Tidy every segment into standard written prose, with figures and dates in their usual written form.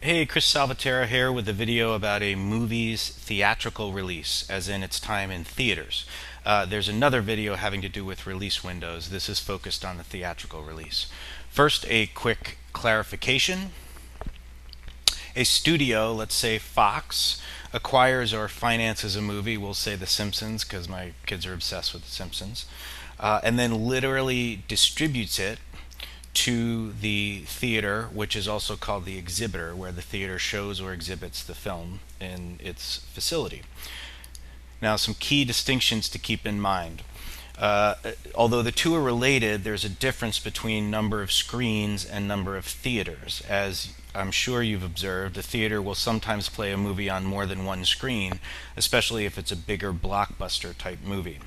Hey, Chris Salvatierra here with a video about a movie's theatrical release, as in its time in theaters. There's another video having to do with release windows. This is focused on the theatrical release. First, a quick clarification. A studio, let's say Fox, acquires or finances a movie, we'll say The Simpsons because my kids are obsessed with The Simpsons, and then literally distributes it to the theater, which is also called the exhibitor, where the theater shows or exhibits the film in its facility. Now, some key distinctions to keep in mind. Although the two are related, there's a difference between number of screens and number of theaters. As I'm sure you've observed, a theater will sometimes play a movie on more than one screen, especially if it's a bigger blockbuster type movie.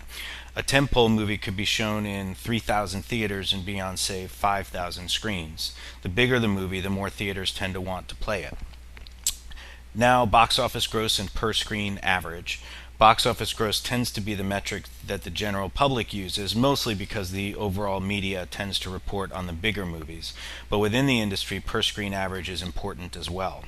A tentpole movie could be shown in 3,000 theaters and be on, say, 5,000 screens. The bigger the movie, the more theaters tend to want to play it. Now, box office gross and per screen average. Box office gross tends to be the metric that the general public uses, mostly because the overall media tends to report on the bigger movies. But within the industry, per screen average is important as well.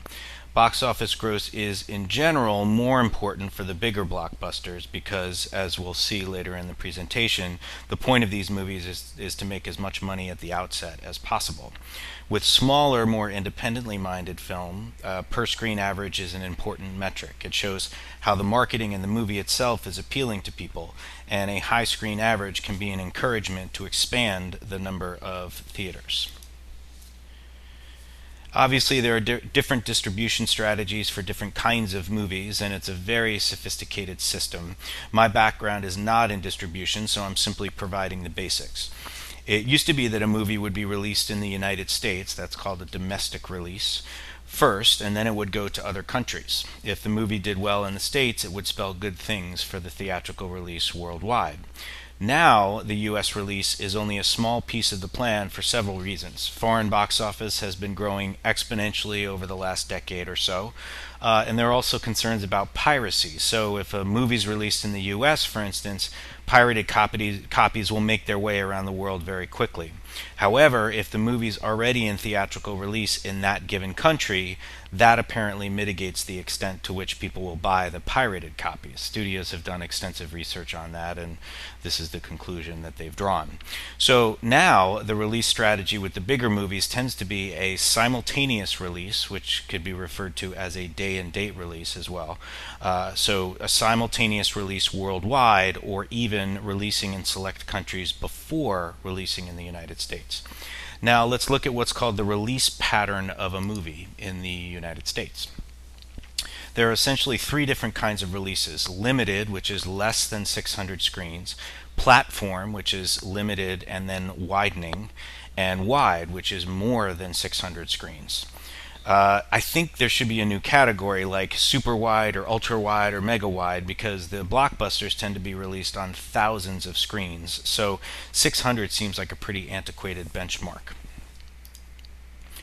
Box office gross is, in general, more important for the bigger blockbusters because, as we'll see later in the presentation, the point of these movies is to make as much money at the outset as possible. With smaller, more independently minded film, per screen average is an important metric. It shows how the marketing in the movie itself is appealing to people, and a high screen average can be an encouragement to expand the number of theaters. Obviously, there are different distribution strategies for different kinds of movies, and it's a very sophisticated system. My background is not in distribution, so I'm simply providing the basics. It used to be that a movie would be released in the United States, that's called a domestic release, first, and then it would go to other countries. If the movie did well in the States, it would spell good things for the theatrical release worldwide. Now, the US release is only a small piece of the plan for several reasons. Foreign box office has been growing exponentially over the last decade or so, and there are also concerns about piracy. So if a movie is released in the US, for instance, pirated copies will make their way around the world very quickly. However, if the movie's already in theatrical release in that given country, that apparently mitigates the extent to which people will buy the pirated copies. Studios have done extensive research on that, and this is the conclusion that they've drawn. So now, the release strategy with the bigger movies tends to be a simultaneous release, which could be referred to as a day-and-date release as well. So a simultaneous release worldwide, or even releasing in select countries before releasing in the United States. Now let's look at what's called the release pattern of a movie in the United States. There are essentially three different kinds of releases: limited, which is less than 600 screens; platform, which is limited and then widening; and wide, which is more than 600 screens. I think there should be a new category like super wide or ultra wide or mega wide, because the blockbusters tend to be released on thousands of screens. So 600 seems like a pretty antiquated benchmark.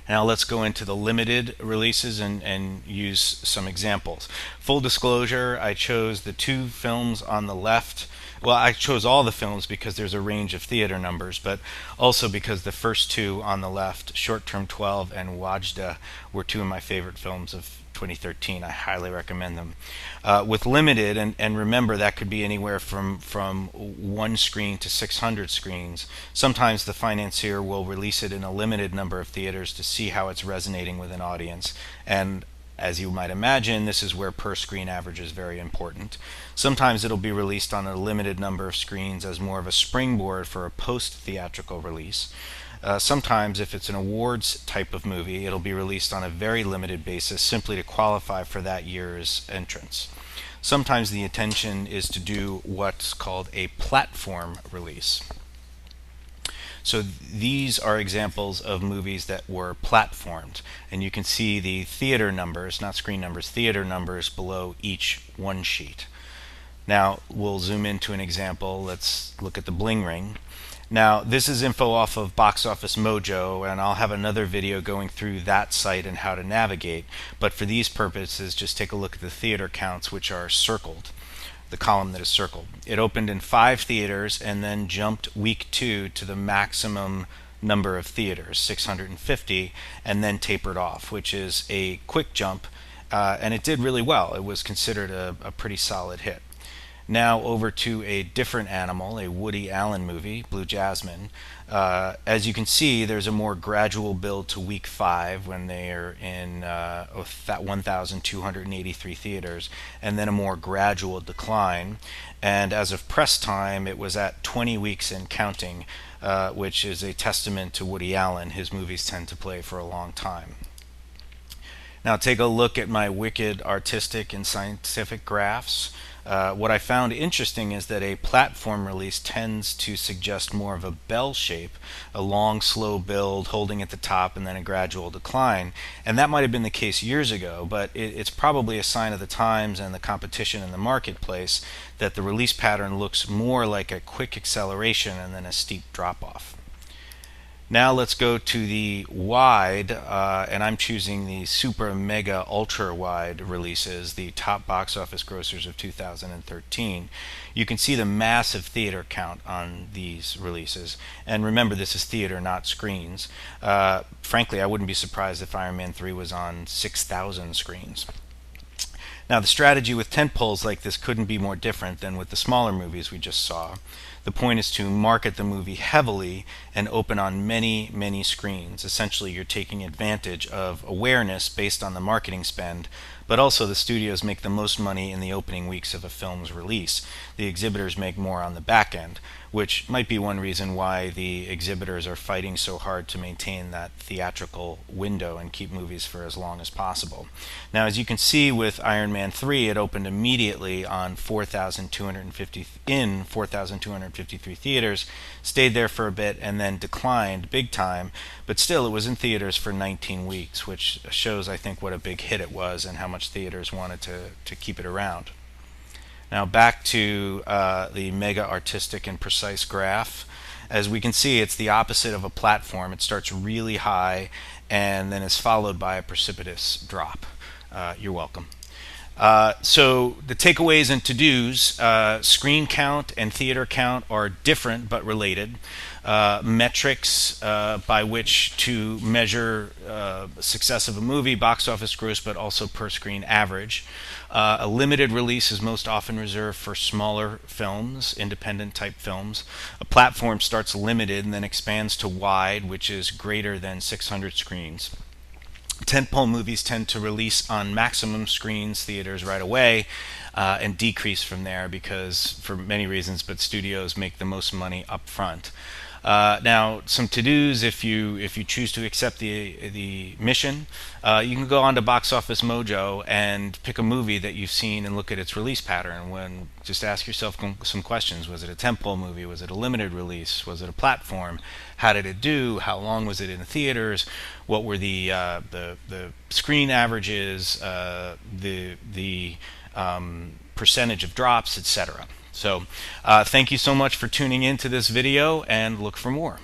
Now let's go into the limited releases and use some examples. Full disclosure, I chose the two films on the left. Well, I chose all the films because there's a range of theater numbers, but also because the first two on the left, Short Term 12 and Wajda, were two of my favorite films of 2013. I highly recommend them. With limited, and remember that could be anywhere from one screen to 600 screens, sometimes the financier will release it in a limited number of theaters to see how it's resonating with an audience, and as you might imagine, this is where per screen average is very important. Sometimes it'll be released on a limited number of screens as more of a springboard for a post-theatrical release. Sometimes, if it's an awards type of movie, it'll be released on a very limited basis simply to qualify for that year's entrance. Sometimes the intention is to do what's called a platform release. So these are examples of movies that were platformed, and you can see the theater numbers, not screen numbers, theater numbers below each one sheet. Now we'll zoom into an example. Let's look at the Bling Ring. Now this is info off of Box Office Mojo, and I'll have another video going through that site and how to navigate, but for these purposes just take a look at the theater counts, which are circled, the column that is circled. It opened in 5 theaters and then jumped week 2 to the maximum number of theaters, 650, and then tapered off, which is a quick jump, and it did really well. It was considered a pretty solid hit. Now over to a different animal, a Woody Allen movie, Blue Jasmine. As you can see, there's a more gradual build to week 5 when they are in 1,283 theaters, and then a more gradual decline. And as of press time, it was at 20 weeks and counting, which is a testament to Woody Allen. His movies tend to play for a long time. Now take a look at my wicked artistic and scientific graphs. What I found interesting is that a platform release tends to suggest more of a bell shape, a long, slow build holding at the top and then a gradual decline. And that might have been the case years ago, but it's probably a sign of the times and the competition in the marketplace that the release pattern looks more like a quick acceleration and then a steep drop-off. Now let's go to the wide, and I'm choosing the super mega ultra wide releases, the top box office grossers of 2013. You can see the massive theater count on these releases, and remember this is theater, not screens. Frankly, I wouldn't be surprised if Iron Man 3 was on 6,000 screens. Now the strategy with tentpoles like this couldn't be more different than with the smaller movies we just saw. The point is to market the movie heavily and open on many, many screens. Essentially, you're taking advantage of awareness based on the marketing spend, but also the studios make the most money in the opening weeks of a film's release. The exhibitors make more on the back end, which might be one reason why the exhibitors are fighting so hard to maintain that theatrical window and keep movies for as long as possible. Now, as you can see with Iron Man 3, it opened immediately on 4,253 theaters, stayed there for a bit, and then declined big time, but still it was in theaters for 19 weeks, which shows, I think, what a big hit it was and how much theaters wanted to keep it around. Now back to the mega artistic and precise graph. As we can see, it's the opposite of a platform. It starts really high and then is followed by a precipitous drop. You're welcome. So the takeaways and to-dos, screen count and theater count are different but related. Metrics by which to measure success of a movie, box office gross, but also per screen average. A limited release is most often reserved for smaller films, independent type films. A platform starts limited and then expands to wide, which is greater than 600 screens. Tentpole movies tend to release on maximum screens, theaters right away, and decrease from there because, for many reasons, but studios make the most money up front. Now, some to-dos if you choose to accept the mission. You can go on to Box Office Mojo and pick a movie that you've seen and look at its release pattern. Just ask yourself some questions. Was it a tentpole movie? Was it a limited release? Was it a platform? How did it do? How long was it in the theaters? What were the screen averages? The percentage of drops, etc. So thank you so much for tuning into this video, and look for more.